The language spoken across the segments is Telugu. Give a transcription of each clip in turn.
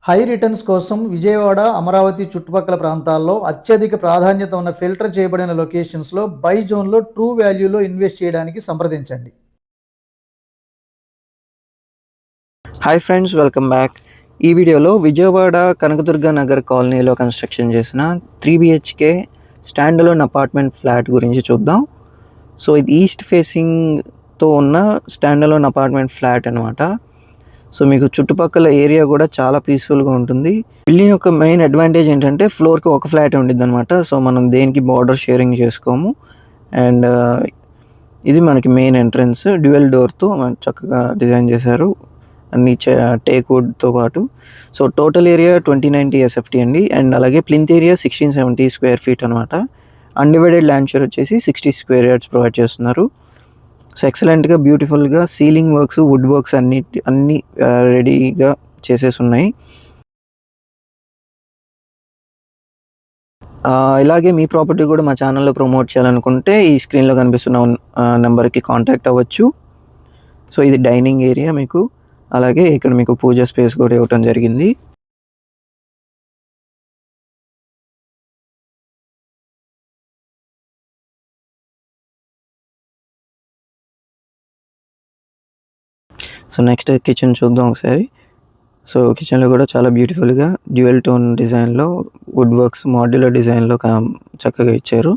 హై రిటర్న్స్ కోసం విజయవాడ, అమరావతి చుట్టుపక్కల ప్రాంతాల్లో అత్యధిక ప్రాధాన్యత ఉన్న ఫిల్టర్ చేయబడిన లొకేషన్స్‌లో బై జోన్‌లో ట్రూ వాల్యూలో ఇన్వెస్ట్ చేయడానికి సంప్రదించండి. Hi friends, welcome back. ఈ వీడియోలో విజయవాడ కనకదుర్గ నగర్ కాలనీలో కన్స్ట్రక్షన్ చేసిన 3 BHK stand alone apartment flat గురించి చూద్దాం. సో ఇది ఈస్ట్ ఫేసింగ్తో ఉన్న స్టాండ్ అలోన్ అపార్ట్మెంట్ ఫ్లాట్ అనమాట. సో మీకు చుట్టుపక్కల ఏరియా కూడా చాలా పీస్ఫుల్గా ఉంటుంది. బిల్డింగ్ యొక్క మెయిన్ అడ్వాంటేజ్ ఏంటంటే ఫ్లోర్కి ఒక ఫ్లాట్ ఉండిద్ది అనమాట. సో మనం దేనికి బార్డర్ షేరింగ్ చేసుకోము. అండ్ ఇది మనకి మెయిన్ ఎంట్రన్స్ డ్యూయల్ డోర్తో చక్కగా డిజైన్ చేశారు, అన్ని టేక్ వుడ్తో పాటు. సో టోటల్ ఏరియా 2090 SFT అండి. అండ్ అలాగే ప్లింత్ ఏరియా 1670 స్క్వేర్ ఫీట్ అనమాట. అన్డివైడెడ్ ల్యాండ్ షేర్ వచ్చేసి 60 స్క్వేర్ యార్డ్స్ ప్రొవైడ్ చేస్తున్నారు. సో ఎక్సలెంట్గా బ్యూటిఫుల్గా సీలింగ్ వర్క్స్, వుడ్ వర్క్స్ అన్నీ రెడీగా చేసేసి ఉన్నాయి. ఇలాగే మీ ప్రాపర్టీ కూడా మా ఛానల్లో ప్రమోట్ చేయాలనుకుంటే ఈ స్క్రీన్లో కనిపిస్తున్న నెంబర్కి కాంటాక్ట్ అవ్వచ్చు. సో ఇది డైనింగ్ ఏరియా మీకు, అలాగే ఇక్కడ మీకు పూజ స్పేస్ కూడా ఇవ్వటం జరిగింది. సో నెక్స్ట్ కిచెన్ చూద్దాం ఒకసారి. సో కిచెన్లో కూడా చాలా బ్యూటిఫుల్గా డ్యూయల్ టోన్ డిజైన్లో వుడ్ వర్క్స్ మాడ్యులర్ డిజైన్లో చక్కగా ఇచ్చారు.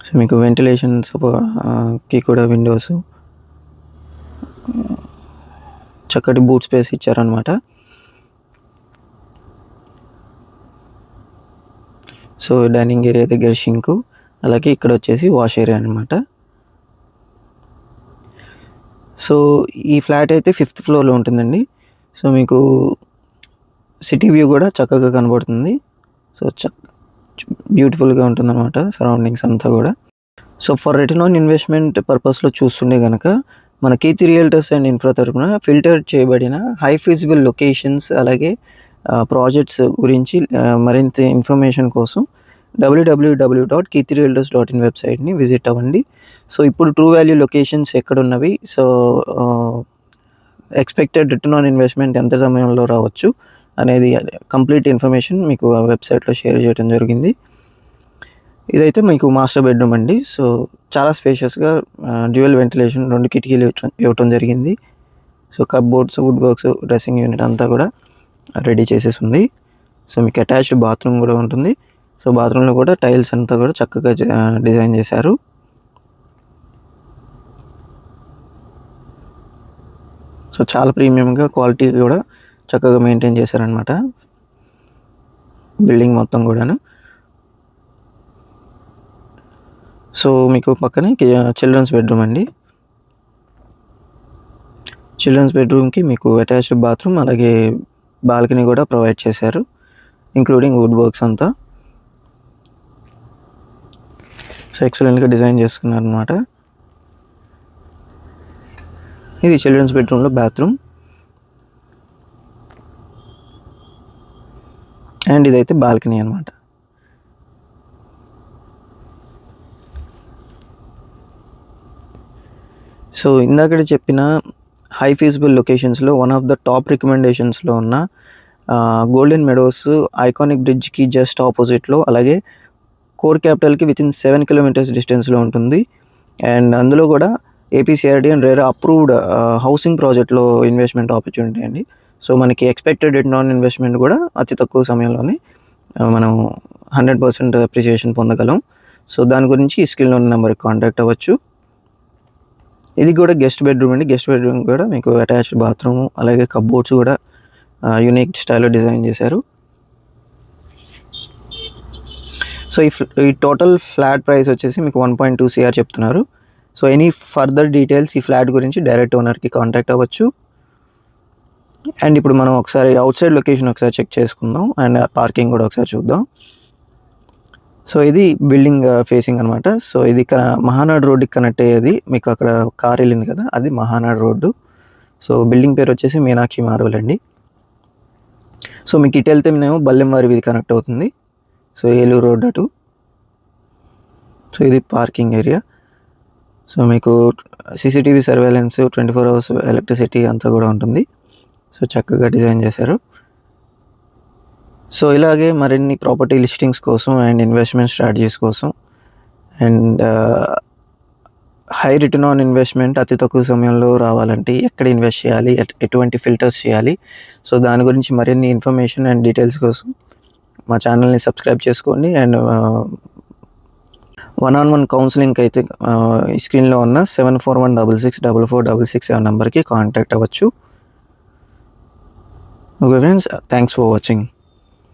సో మీకు వెంటిలేషన్స్కి కూడా విండోస్, చక్కటి బూట్ స్పేస్ ఇచ్చారనమాట. సో డైనింగ్ ఏరియా దగ్గర షింకు, అలాగే ఇక్కడ వచ్చేసి వాష్ ఏరియా అనమాట. సో ఈ ఫ్లాట్ అయితే 5th ఫ్లోర్లో ఉంటుందండి. సో మీకు సిటీ వ్యూ కూడా చక్కగా కనబడుతుంది. సో బ్యూటిఫుల్గా ఉంటుందన్నమాట సరౌండింగ్స్ అంతా కూడా. So for return on investment పర్పస్లో చూస్తుండే కనుక మన కీర్తి రియల్టర్స్ అండ్ ఇన్ఫ్రా తరపున ఫిల్టర్ చేయబడిన హై ఫీజిబుల్ లొకేషన్స్ అలాగే ప్రాజెక్ట్స్ గురించి మరింత ఇన్ఫర్మేషన్ కోసం www.kirtirealtors.in వెబ్సైట్ని విజిట్ అవ్వండి. సో ఇప్పుడు ట్రూ వాల్యూ లొకేషన్స్ ఎక్కడున్నవి, so expected return on investment ఎంత సమయంలో రావచ్చు అనేది కంప్లీట్ ఇన్ఫర్మేషన్ మీకు ఆ వెబ్సైట్లో షేర్ చేయడం జరిగింది. ఇదైతే మీకు మాస్టర్ బెడ్రూమ్ అండి. సో చాలా స్పేషియస్గా డ్యూయల్ వెంటిలేషన్, 2 కిటికీలు ఇవ్వటం జరిగింది. So cupboards, wood works, dressing unit అంతా కూడా రెడీ చేసేసి ఉంది. సో మీకు అటాచ్డ్ బాత్రూమ్ కూడా ఉంటుంది. సో బాత్రూంలో కూడా టైల్స్ అంతా కూడా చక్కగా డిజైన్ చేశారు. సో చాలా ప్రీమియంగా క్వాలిటీ కూడా చక్కగా మెయింటైన్ చేశారనమాట బిల్డింగ్ మొత్తం కూడాను. సో మీకు పక్కనే చిల్డ్రన్స్ బెడ్రూమ్ అండి. చిల్డ్రన్స్ బెడ్రూమ్కి మీకు అటాచ్డ్ బాత్రూమ్ అలాగే బాల్కనీ కూడా ప్రొవైడ్ చేశారు, ఇంక్లూడింగ్ వుడ్ వర్క్స్ అంతా. సో ఎక్సలెంట్గా డిజైన్ చేసుకున్నారు అనమాట. ఇది చిల్డ్రన్స్ బెడ్రూమ్లో బాత్రూమ్. అండ్ ఇదైతే బాల్కనీ అనమాట. సో ఇందాక చెప్పిన హై ఫీజిబుల్ లొకేషన్స్లో వన్ ఆఫ్ ద టాప్ రికమెండేషన్స్లో ఉన్న గోల్డెన్ మెడోస్ ఐకానిక్ బ్రిడ్జ్కి జస్ట్ ఆపోజిట్లో, అలాగే కోర్ క్యాపిటల్కి వితిన్ 7 kilometers డిస్టెన్స్లో ఉంటుంది. అండ్ అందులో కూడా APCRD and RERA approved housing ప్రాజెక్ట్లో ఇన్వెస్ట్మెంట్ ఆపర్చునిటీ అండి. సో మనకి ఎక్స్పెక్టెడ్ రిటర్న్ ఆన్ ఇన్వెస్ట్మెంట్ కూడా అతి తక్కువ సమయంలోనే మనం 100% అప్రిసియేషన్ పొందగలం. సో దాని గురించి ఈ స్క్రీన్లో ఉన్న నెంబర్కి కాంటాక్ట్ అవ్వచ్చు. ఇది కూడా గెస్ట్ బెడ్రూమ్ అండి. గెస్ట్ బెడ్రూమ్ కూడా మీకు అటాచ్డ్ బాత్రూమ్ అలాగే కప్బోర్డ్స్ కూడా యూనిక్ స్టైల్లో డిజైన్ చేశారు. సో ఈ టోటల్ ఫ్లాట్ ప్రైస్ వచ్చేసి మీకు 1.2 CR చెప్తున్నారు. సో ఎనీ ఫర్దర్ డీటెయిల్స్ ఈ ఫ్లాట్ గురించి డైరెక్ట్ ఓనర్కి కాంటాక్ట్ అవ్వచ్చు. అండ్ ఇప్పుడు మనం ఒకసారి అవుట్ సైడ్ లొకేషన్ ఒకసారి చెక్ చేసుకుందాం అండ్ పార్కింగ్ కూడా ఒకసారి చూద్దాం. సో ఇది బిల్డింగ్ ఫేసింగ్ అనమాట. సో ఇది మహానాడు రోడ్డుకి కనెక్ట్ అయ్యేది, మీకు అక్కడ కార్ వెళ్ళింది కదా, అది మహానాడు రోడ్డు. సో బిల్డింగ్ పేరు వచ్చేసి మీనాక్షి మార్బుల్ అండి. సో మీకు ఇటు వెళ్తే మేము బల్లెంవారి వీధి కనెక్ట్ అవుతుంది. సో ఏలూరు రోడ్ అటు. సో ఇది పార్కింగ్ ఏరియా. సో మీకు CCTV సర్వేలెన్స్, 24 hours ఎలక్ట్రిసిటీ అంతా కూడా ఉంటుంది. సో చక్కగా డిజైన్ చేశారు. సో ఇలాగే మరిన్ని ప్రాపర్టీ లిస్టింగ్స్ కోసం అండ్ ఇన్వెస్ట్మెంట్ స్ట్రాటజీస్ కోసం and high return on investment అతి తక్కువ సమయంలో రావాలంటే ఎక్కడ ఇన్వెస్ట్ చేయాలి, ఎటువంటి ఫిల్టర్స్ చేయాలి, సో దాని గురించి మరిన్ని ఇన్ఫర్మేషన్ అండ్ డీటెయిల్స్ కోసం మా ఛానల్ని సబ్స్క్రైబ్ చేసుకోండి. అండ్ 1-on-1 కౌన్సిలింగ్ అయితే ఈ స్క్రీన్లో ఉన్న 7416644667 నెంబర్కి కాంటాక్ట్ అవ్వచ్చు. Okay friends, thanks for watching.